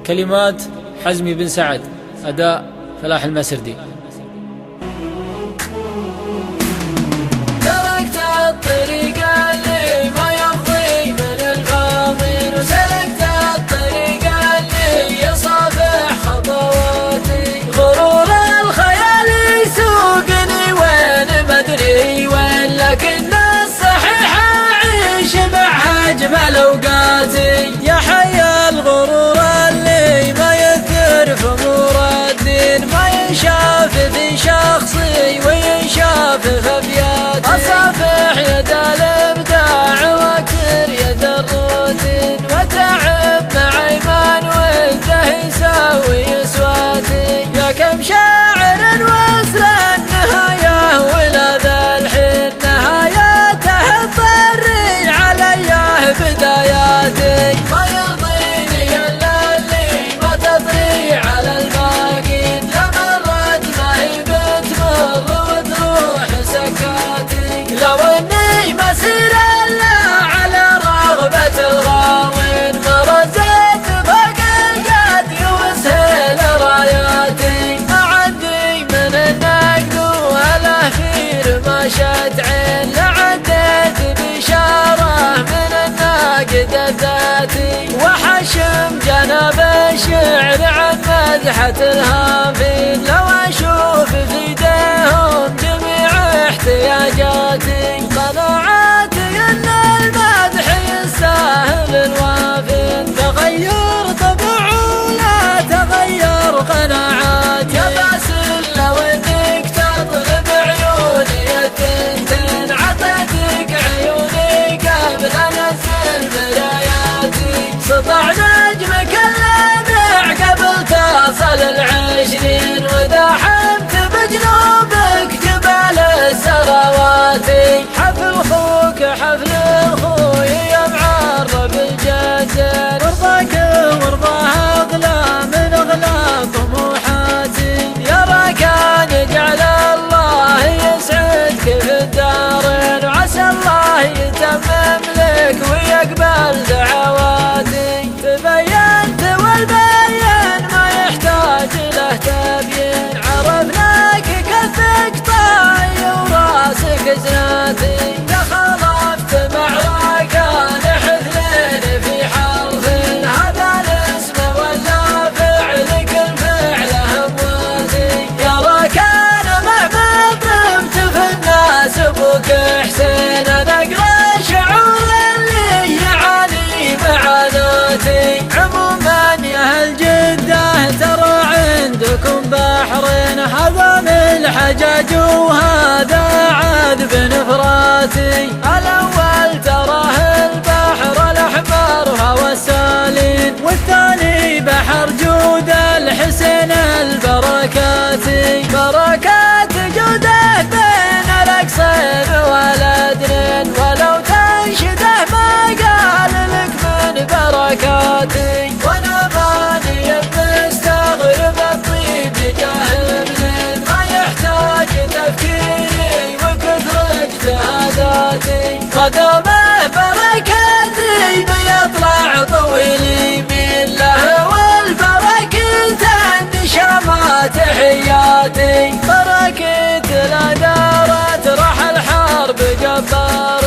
كلمات حزمي بن سعد، أداء فلاح المسردي. تركت الطريق اللي ما يمضي من الباطن، وسلكت الطريق اللي يصافح خطواتي. غرور الخيال يسوقني وين ما ادري وين، لكن الصحيح اعيش مع اجمل اوقاتي. يا حي الغرور اللي ما يذكر في امور الدين، ما ينشاف في شخصي وينشاف في ابياتي. اصافح يد الابداع واكثر يد الروتين، وتعب مع ايمان وده يساوي اسواتي. يا كم شاعر وصل النهايه ولا ذا الحين، نهايته تضري علي بداياتي. ما يرضيني الا اللي ما تطري على الباقين، لمرت ما هي بتمر وتروح سكاتي. لو اني مسير الا على رغبة الغاوين، ما رزيت فوق القد وسهل راياتي. ما عندي من النقد والأهفير ما شد عين، لعديت بشارة من الناقد الذاتي. وحشم جناب الشعر عن مدحة الهافين، لو أشوف في ايديهم جميع احتياجاتي. قناعاتي ان المدح يستاهل الوافين، تغير طبع ولا تغير قناعاتي. يا باسل لو انك تطلب عيوني التنتين، عطيتك عيوني قبل انزل مراياتي. سطع نجمك اللامع قبل تصل العشرين، واذا حمت بجنوبك جبال السراواتي. حفل اخوك حفل اخوي يا معرب الجزر، وارضاك وارضاه اغلى من اغلى طموحاتي. يا راكان اجعل الله يسعدك في الدارين، وعسى الله يتمم لك ويقبل دعواتي. تبينت والبين ما يحتاج له تبيين، عرفناك كفك طاي وراسك زناتي. تخلفت مع راكان حثلين في حرف، هذا الاسم ولا فعلك الفعل همواتي. يا راكان مهما ضربت في الناس ابوك حسين، انا اقرا شعور اللي يعاني معاناتي. عموما يا اهل جده ترى عندكم بحرين، هذا ملح حجاج وهذا عذب نفراتي. الاول تراه البحر الاحمر وهو السالين، والثاني بحر جود الحسين البركاتي. بركات جوده بين الاقصين والادنين، ولو تنشده ما قال لك من بركاتي. وانا ماني مستغرب الطيب جاه منين، ما يحتاج تفكيري وكثر اجتهاداتي. قدمه بركاتي بيطلع طويل يمين له، والبركة النشامات حياتي. بركة لا دارت راح الحرب جبار،